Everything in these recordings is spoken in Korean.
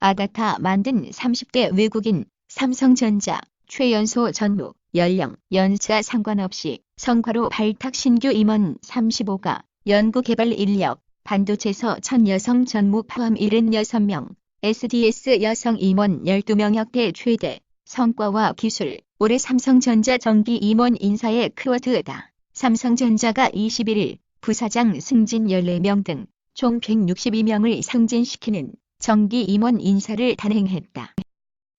아가타 만든 30대 외국인, 삼성전자, 최연소 전무, 연령, 연차 상관없이 성과로 발탁 신규 임원 35가, 연구개발 인력, 반도체서 전 여성 전무 포함 76명, SDS 여성 임원 12명 역대 최대, 성과와 기술, 올해 삼성전자 정기 임원 인사의 키워드다. 삼성전자가 21일 부사장 승진 14명 등 총 162명을 승진시키는 정기 임원 인사를 단행했다.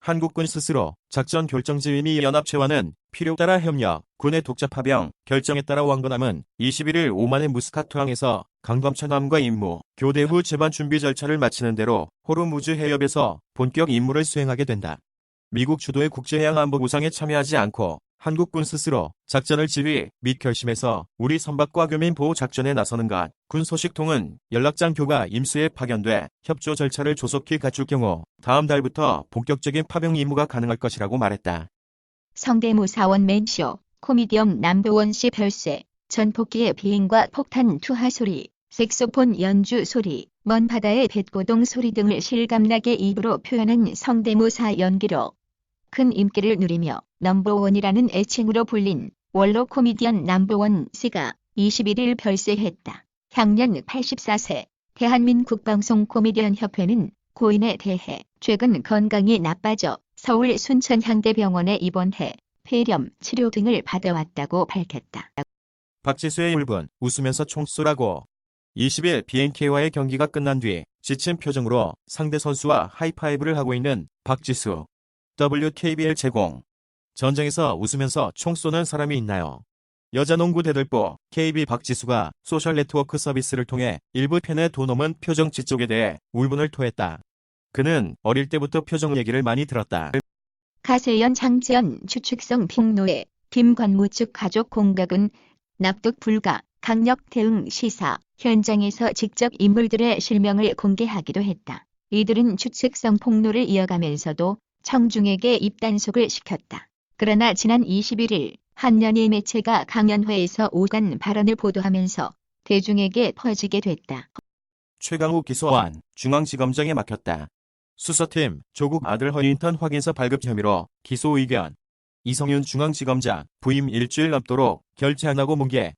한국군 스스로 작전 결정지휘 및 연합체와는 필요 따라 협력, 군의 독자 파병, 결정에 따라 왕건함은 21일 오만의 무스카트항에서 강검천함과 임무, 교대 후 재반 준비 절차를 마치는 대로 호르무즈 해협에서 본격 임무를 수행하게 된다. 미국 주도의 국제해양안보구상에 참여하지 않고 한국군 스스로 작전을 지휘 및 결심해서 우리 선박과 교민 보호 작전에 나서는 것, 군 소식통은 연락장 교가 임수에 파견돼 협조 절차를 조속히 갖출 경우 다음 달부터 본격적인 파병 임무가 가능할 것이라고 말했다. 성대모 사원 맨쇼, 코미디엄 남도원 씨 별세, 전폭기의 비행과 폭탄 투하 소리, 색소폰 연주 소리, 먼 바다의 뱃고동 소리 등을 실감나게 입으로 표현한 성대모사 연기로 큰 인기를 누리며 넘버원이라는 애칭으로 불린 원로 코미디언 남버원 씨가 21일 별세했다. 향년 84세, 대한민국 방송 코미디언 협회는 고인에 대해 최근 건강이 나빠져 서울 순천향대병원에 입원해 폐렴 치료 등을 받아왔다고 밝혔다. 박지수의 울분, 웃으면서 총 쏘라고. 20일 BNK와의 경기가 끝난 뒤 지친 표정으로 상대 선수와 하이파이브를 하고 있는 박지수. WKBL 제공. 전쟁에서 웃으면서 총 쏘는 사람이 있나요? 여자농구 대들보 KB 박지수가 소셜네트워크 서비스를 통해 일부 팬의 도 넘은 표정 지적에 대해 울분을 토했다. 그는 어릴 때부터 표정 얘기를 많이 들었다. 가세연 장지연 추측성 폭로에 김관무 측 가족 공각은 납득 불가, 강력 대응 시사, 현장에서 직접 인물들의 실명을 공개하기도 했다. 이들은 추측성 폭로를 이어가면서도 청중에게 입단속을 시켰다. 그러나 지난 21일 한 연예 매체가 강연회에서 오간 발언을 보도하면서 대중에게 퍼지게 됐다. 최강욱 기소안, 중앙지검장에 막혔다. 수사팀, 조국 아들 허위인턴 확인서 발급 혐의로 기소 의견. 이성윤 중앙지검장 부임 일주일 넘도록 결재 안 하고 뭉개.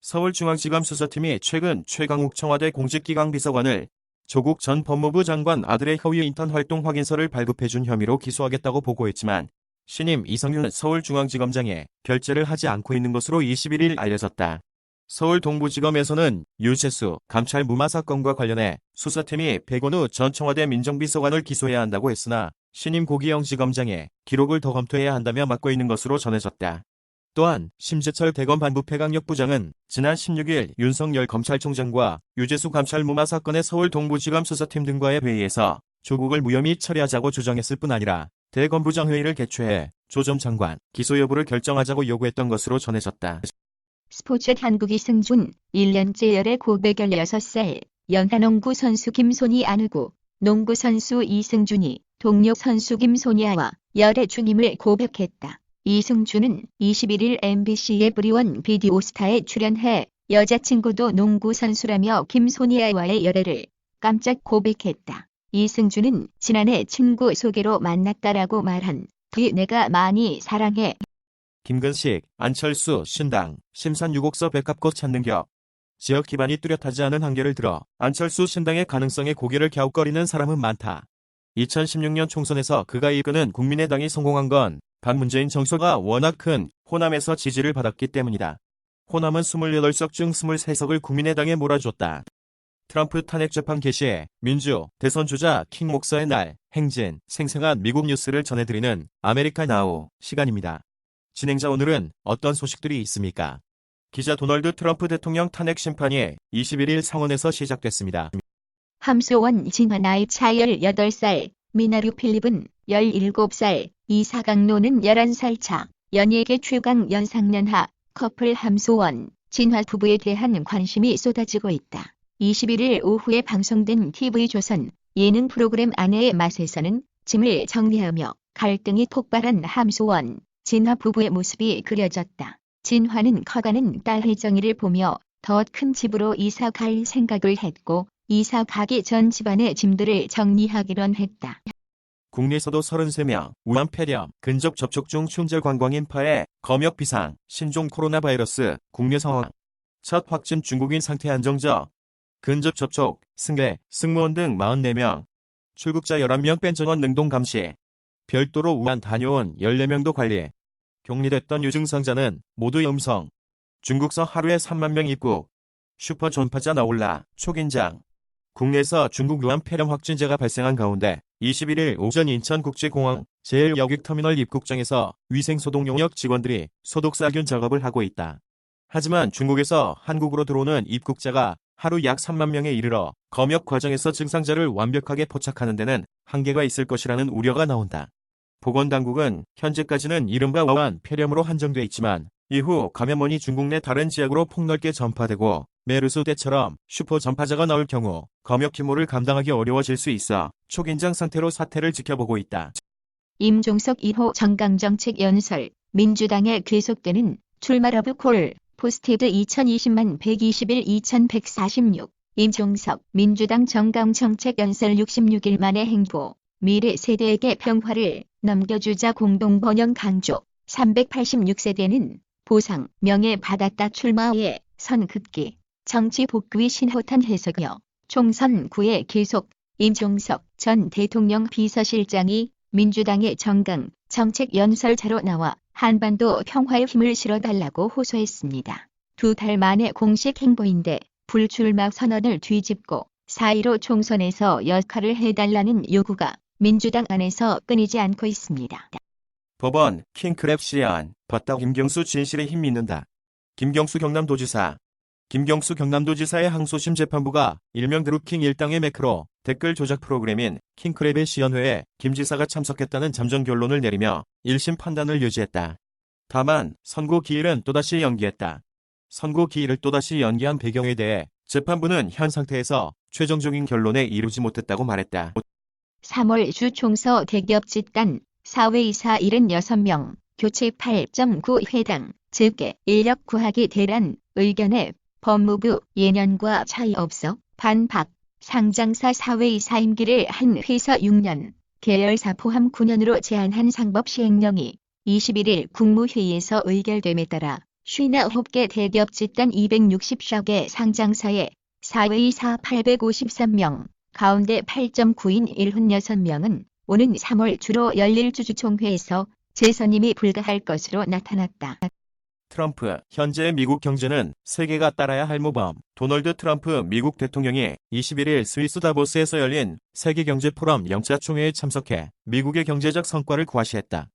서울중앙지검 수사팀이 최근 최강욱 청와대 공직기강 비서관을 조국 전 법무부 장관 아들의 허위 인턴 활동 확인서를 발급해준 혐의로 기소하겠다고 보고했지만 신임 이성윤 서울중앙지검장에 결재를 하지 않고 있는 것으로 21일 알려졌다. 서울 동부지검에서는 유재수 감찰 무마 사건과 관련해 수사팀이 백원우 전 청와대 민정비서관을 기소해야 한다고 했으나 신임 고기영 지검장에 기록을 더 검토해야 한다며 막고 있는 것으로 전해졌다. 또한 심재철 대검 반부패강력부장은 지난 16일 윤석열 검찰총장과 유재수 감찰 무마 사건의 서울 동부지검 수사팀 등과의 회의에서 조국을 무혐의 처리하자고 주장했을 뿐 아니라 대검부장 회의를 개최해 조 전 장관 기소 여부를 결정하자고 요구했던 것으로 전해졌다. 스포츠 한국 이승준, 1년째 열애 고백 16살, 연하농구 선수 김소니 아누고, 농구 선수 이승준이 동료 선수 김소니아와 열애 중임을 고백했다. 이승준은 21일 MBC의 브리원 비디오스타에 출연해 여자친구도 농구 선수라며 김소니아와의 열애를 깜짝 고백했다. 이승준은 지난해 친구 소개로 만났다라고 말한 뒤 내가 많이 사랑해. 김근식, 안철수, 신당, 심산 6억서 백합꽃 찾는 격. 지역 기반이 뚜렷하지 않은 한계를 들어 안철수 신당의 가능성에 고개를 갸웃거리는 사람은 많다. 2016년 총선에서 그가 이끄는 국민의당이 성공한 건 반문재인 정서가 워낙 큰 호남에서 지지를 받았기 때문이다. 호남은 28석 중 23석을 국민의당에 몰아줬다. 트럼프 탄핵 재판 개시에 민주 대선 주자 킹 목사의 날 행진 생생한 미국 뉴스를 전해드리는 아메리카 나우 시간입니다. 진행자 오늘은 어떤 소식들이 있습니까? 기자 도널드 트럼프 대통령 탄핵 심판이 21일 상원에서 시작됐습니다. 함소원 진화 나이 차 18살, 미나류 필립은 17살, 이사강로는 11살 차, 연예계 최강 연상연하 커플 함소원, 진화 부부에 대한 관심이 쏟아지고 있다. 21일 오후에 방송된 TV조선 예능 프로그램 아내의 맛에서는 짐을 정리하며 갈등이 폭발한 함소원, 진화 부부의 모습이 그려졌다. 진화는 커가는 딸 혜정이를 보며 더 큰 집으로 이사 갈 생각을 했고 이사 가기 전 집안의 짐들을 정리하기로 했다. 국내에서도 33명, 우한 폐렴, 근접 접촉 중 충절 관광인파의 검역 비상, 신종 코로나 바이러스, 국내 상황. 첫 확진 중국인 상태 안정적. 근접 접촉, 승객, 승무원 등 44명. 출국자 11명 뺀 전원 능동 감시. 별도로 우한 다녀온 14명도 관리. 격리됐던 유증상자는 모두 음성. 중국서 하루에 3만 명 입국. 슈퍼 전파자 나올라, 초긴장. 국내에서 중국 우한 폐렴 확진자가 발생한 가운데 21일 오전 인천국제공항 제1여객터미널 입국장에서 위생소독 용역 직원들이 소독살균 작업을 하고 있다. 하지만 중국에서 한국으로 들어오는 입국자가 하루 약 3만 명에 이르러 검역 과정에서 증상자를 완벽하게 포착하는 데는 한계가 있을 것이라는 우려가 나온다. 보건당국은 현재까지는 이른바 우한 폐렴으로 한정돼 있지만 이후 감염원이 중국 내 다른 지역으로 폭넓게 전파되고 메르스 때처럼 슈퍼 전파자가 나올 경우 검역 규모를 감당하기 어려워질 수 있어 초긴장 상태로 사태를 지켜보고 있다. 임종석 2호 정강정책 연설, 민주당에 계속되는 출마 러브 콜, 포스티드 2020만 121 2146, 임종석 민주당 정강정책 연설 66일 만에 행보, 미래 세대에게 평화를 넘겨주자 공동 번영 강조, 386세대는 보상, 명예 받았다 출마에 선급기, 정치 복귀 신호탄 해석이요. 총선 9회 계속, 임종석 전 대통령 비서실장이 민주당의 정강 정책 연설자로 나와 한반도 평화에 힘을 실어달라고 호소했습니다. 2달 만에 공식 행보인데 불출마 선언을 뒤집고 4.15 총선에서 역할을 해달라는 요구가 민주당 안에서 끊이지 않고 있습니다. 법원, 킹크랩 시안, 봤다 김경수 진실에 힘 믿는다. 김경수 경남도지사. 김경수 경남도지사의 항소심 재판부가 일명 드루킹 일당의 매크로 댓글 조작 프로그램인 킹크랩의 시연회에 김 지사가 참석했다는 잠정 결론을 내리며 1심 판단을 유지했다. 다만 선고 기일은 또다시 연기했다. 선고 기일을 또다시 연기한 배경에 대해 재판부는 현 상태에서 최종적인 결론에 이르지 못했다고 말했다. 3월 주 총서 대기업 집단 사회이사 76명, 교체 8.9 회당, 즉계 인력 구하기 대란, 의견에 법무부 예년과 차이 없어 반박, 상장사 사회이사 임기를 한 회사 6년, 계열사 포함 9년으로 제한한 상법 시행령이 21일 국무회의에서 의결됨에 따라 59개 대기업 집단 260개 상장사의 사회이사 853명, 가운데 8.9인 76명은 오는 3월 주로 열릴 주주총회에서 재선임이 불가할 것으로 나타났다. 트럼프, 현재의 미국 경제는 세계가 따라야 할 모범. 도널드 트럼프 미국 대통령이 21일 스위스 다보스에서 열린 세계경제포럼 영차 총회에 참석해 미국의 경제적 성과를 과시했다.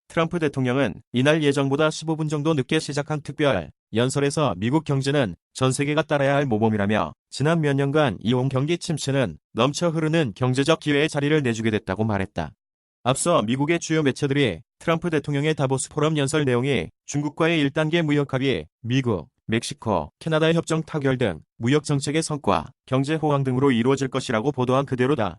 트럼프 대통령은 이날 예정보다 15분 정도 늦게 시작한 특별 연설에서 미국 경제는 전 세계가 따라야 할 모범이라며 지난 몇 년간 이온 경기 침체는 넘쳐 흐르는 경제적 기회에 자리를 내주게 됐다고 말했다. 앞서 미국의 주요 매체들이 트럼프 대통령의 다보스 포럼 연설 내용이 중국과의 1단계 무역 합의, 미국, 멕시코, 캐나다의 협정 타결 등 무역 정책의 성과, 경제 호황 등으로 이루어질 것이라고 보도한 그대로다.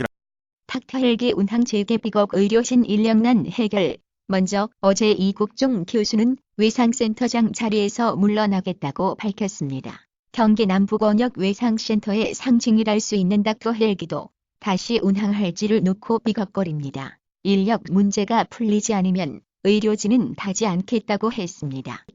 탁타 헬기 운항 재개 비극 의료신 인력난 해결. 먼저 어제 이국종 교수는 외상센터장 자리에서 물러나겠다고 밝혔습니다. 경기 남부권역 외상센터의 상징이랄 수 있는 닥터 헬기도 다시 운항할지를 놓고 비겁거립니다. 인력 문제가 풀리지 않으면 의료진은 타지 않겠다고 했습니다.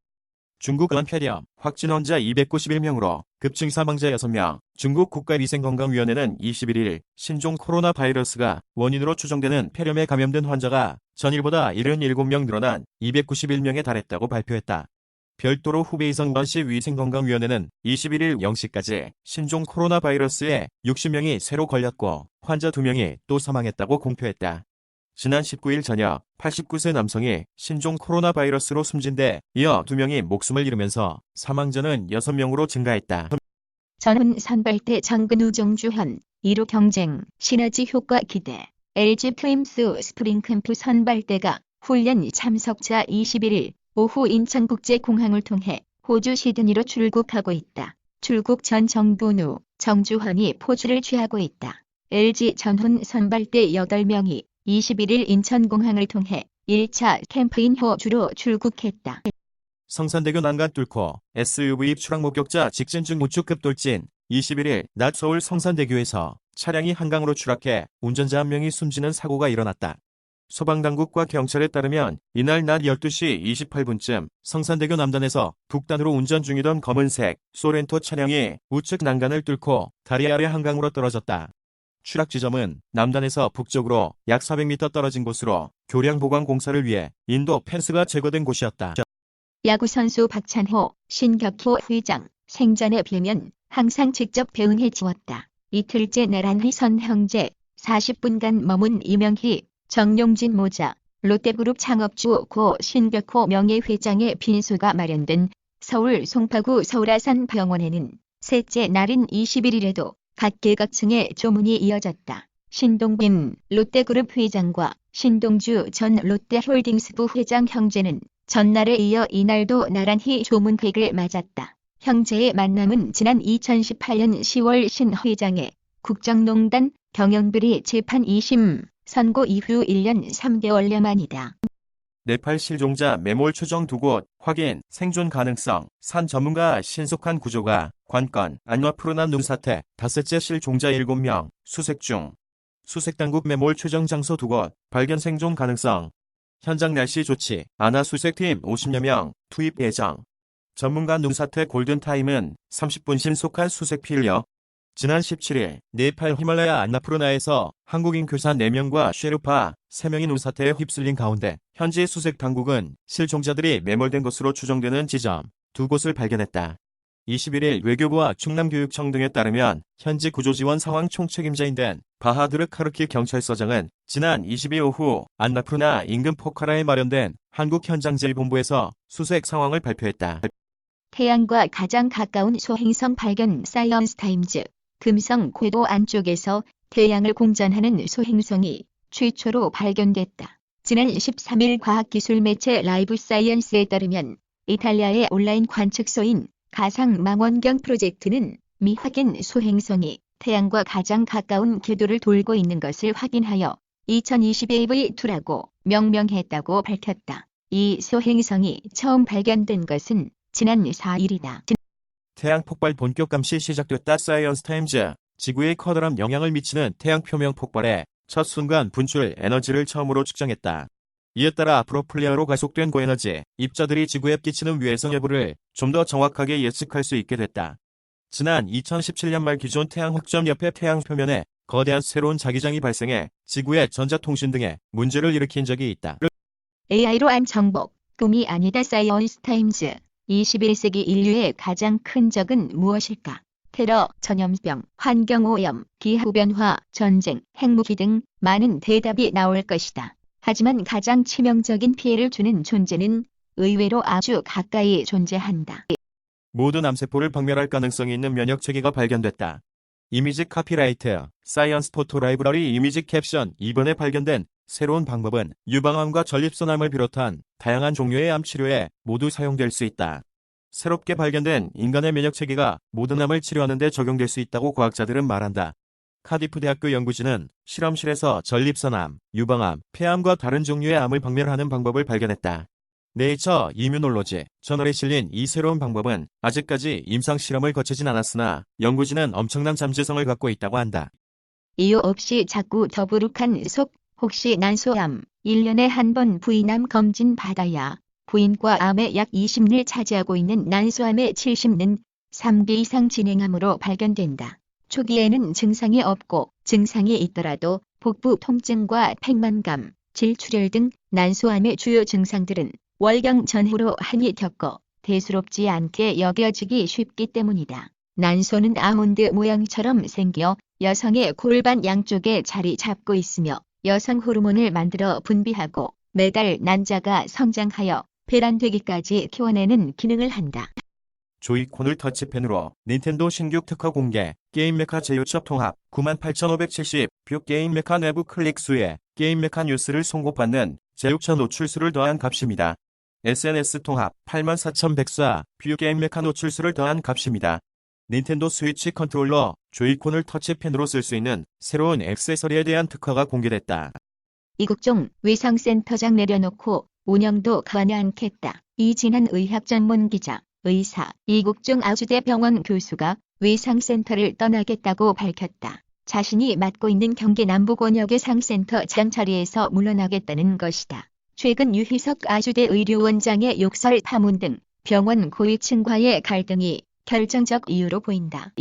중국 우한 폐렴 확진 환자 291명으로 급증 사망자 6명. 중국 국가위생건강위원회는 21일 신종 코로나 바이러스가 원인으로 추정되는 폐렴에 감염된 환자가 전일보다 77명 늘어난 291명에 달했다고 발표했다. 별도로 후베이성 원시 위생건강위원회는 21일 0시까지 신종 코로나 바이러스에 60명이 새로 걸렸고 환자 2명이 또 사망했다고 공표했다. 지난 19일 저녁 89세 남성이 신종 코로나 바이러스로 숨진 데 이어 2명이 목숨을 잃으면서 사망자는 6명으로 증가했다. 전훈 선발대 정근우 정주현 2루 경쟁 시너지 효과 기대. LG 트윈스 스프링캠프 선발대가 훈련 참석자 21일 오후 인천국제공항을 통해 호주 시드니로 출국하고 있다. 출국 전 정근우, 정주현이 포즈를 취하고 있다. LG 전훈 선발대 8명이 21일 인천공항을 통해 1차 캠프인 호주로 출국했다. 성산대교 난간 뚫고 SUV 추락 목격자 직진 중 우측급 돌진, 21일 낮 서울 성산대교에서 차량이 한강으로 추락해 운전자 1명이 숨지는 사고가 일어났다. 소방당국과 경찰에 따르면 이날 낮 12시 28분쯤 성산대교 남단에서 북단으로 운전 중이던 검은색 소렌토 차량이 우측 난간을 뚫고 다리 아래 한강으로 떨어졌다. 추락 지점은 남단에서 북쪽으로 약 400m 떨어진 곳으로 교량 보강 공사를 위해 인도 펜스가 제거된 곳이었다. 야구선수 박찬호, 신격호 회장, 생전에 뵈면 항상 직접 배웅해 주었다. 이틀째 나란히 선 형제, 40분간 머문 이명희, 정용진 모자, 롯데그룹 창업주 고 신격호 명예회장의 빈소가 마련된 서울 송파구 서울아산 병원에는 셋째 날인 21일에도 각계각층의 조문이 이어졌다. 신동빈 롯데그룹 회장과 신동주 전 롯데홀딩스부 회장 형제는 전날에 이어 이날도 나란히 조문객을 맞았다. 형제의 만남은 지난 2018년 10월 신 회장의 국정농단 경영비리 재판 2심 선고 이후 1년 3개월여 만이다. 네팔 실종자 매몰 추정 2곳 확인, 생존 가능성, 산 전문가 신속한 구조가 관건, 안와푸르나 눈사태, 닷새째 실종자 7명, 수색 중. 수색당국 매몰 추정 장소 2곳, 발견 생존 가능성. 현장 날씨 조치, 안하 수색팀 50여 명, 투입 예정. 전문가 눈사태 골든타임은 30분 신속한 수색 필요. 지난 17일 네팔 히말라야 안나푸르나에서 한국인 교사 4명과 쉐르파 3명이 눈사태에 휩쓸린 가운데 현지 수색 당국은 실종자들이 매몰된 것으로 추정되는 지점 2곳을 발견했다. 21일 외교부와 충남교육청 등에 따르면 현지 구조지원 상황 총책임자인 된 바하드르 카르키 경찰서장은 지난 22일 오후 안나푸르나 인근 포카라에 마련된 한국현장제일본부에서 수색 상황을 발표했다. 태양과 가장 가까운 소행성 발견 사이언스타임즈. 금성 궤도 안쪽에서 태양을 공전하는 소행성이 최초로 발견됐다. 지난 13일 과학기술 매체 라이브 사이언스에 따르면 이탈리아의 온라인 관측소인 가상망원경 프로젝트는 미확인 소행성이 태양과 가장 가까운 궤도를 돌고 있는 것을 확인하여 2022V2라고 명명했다고 밝혔다. 이 소행성이 처음 발견된 것은 지난 4일이다. 태양 폭발 본격 감시 시작됐다. 사이언스타임즈. 지구에 커다란 영향을 미치는 태양 표면 폭발의 첫 순간 분출 에너지를 처음으로 측정했다. 이에 따라 앞으로 플레어로 가속된 고에너지 입자들이 지구에 끼치는 위해성 여부를 좀 더 정확하게 예측할 수 있게 됐다. 지난 2017년 말 기존 태양 확점 옆에 태양 표면에 거대한 새로운 자기장이 발생해 지구의 전자통신 등에 문제를 일으킨 적이 있다. AI로 안 정복, 꿈이 아니다. 사이언스타임즈. 21세기 인류의 가장 큰 적은 무엇일까? 테러, 전염병, 환경오염, 기후변화, 전쟁, 핵무기 등 많은 대답이 나올 것이다. 하지만 가장 치명적인 피해를 주는 존재는 의외로 아주 가까이 존재한다. 모든 암세포를 박멸할 가능성이 있는 면역체계가 발견됐다. 이미지 카피라이트, 사이언스 포토 라이브러리 이미지 캡션. 이번에 발견된 새로운 방법은 유방암과 전립선암을 비롯한 다양한 종류의 암 치료에 모두 사용될 수 있다. 새롭게 발견된 인간의 면역체계가 모든 암을 치료하는 데 적용될 수 있다고 과학자들은 말한다. 카디프 대학교 연구진은 실험실에서 전립선암, 유방암, 폐암과 다른 종류의 암을 박멸하는 방법을 발견했다. 네이처 이뮤놀로지 저널에 실린 이 새로운 방법은 아직까지 임상실험을 거치진 않았으나 연구진은 엄청난 잠재성을 갖고 있다고 한다. 이유 없이 자꾸 더부룩한 속, 혹시 난소암, 1년에 한 번 부인암 검진 받아야. 부인과 암의 약 20를 차지하고 있는 난소암의 70는 3기 이상 진행암으로 발견된다. 초기에는 증상이 없고 증상이 있더라도 복부 통증과 팽만감, 질출혈 등 난소암의 주요 증상들은 월경 전후로 한이 겪어 대수롭지 않게 여겨지기 쉽기 때문이다. 난소는 아몬드 모양처럼 생겨 여성의 골반 양쪽에 자리 잡고 있으며 여성 호르몬을 만들어 분비하고 매달 난자가 성장하여 배란되기까지 키워내는 기능을 한다. 조이콘을 터치펜으로 닌텐도 신규 특허 공개, 게임 메카 제휴첩 통합, 98,570, 뷰 게임 메카 내부 클릭 수에 게임 메카 뉴스를 송고받는 제휴처 노출수를 더한 값입니다. SNS 통합, 84,104, 뷰 게임 메카 노출수를 더한 값입니다. 닌텐도 스위치 컨트롤러, 조이콘을 터치펜으로 쓸 수 있는 새로운 액세서리에 대한 특허가 공개됐다. 이국종 위상센터장 내려놓고 운영도 가만히 않겠다. 이진한 의학 전문 기자, 의사 이국종 아주대 병원 교수가 외상센터를 떠나겠다고 밝혔다. 자신이 맡고 있는 경기 남부권역의 상센터 장자리에서 물러나겠다는 것이다. 최근 유희석 아주대 의료원장의 욕설 파문 등 병원 고위층과의 갈등이 결정적 이유로 보인다.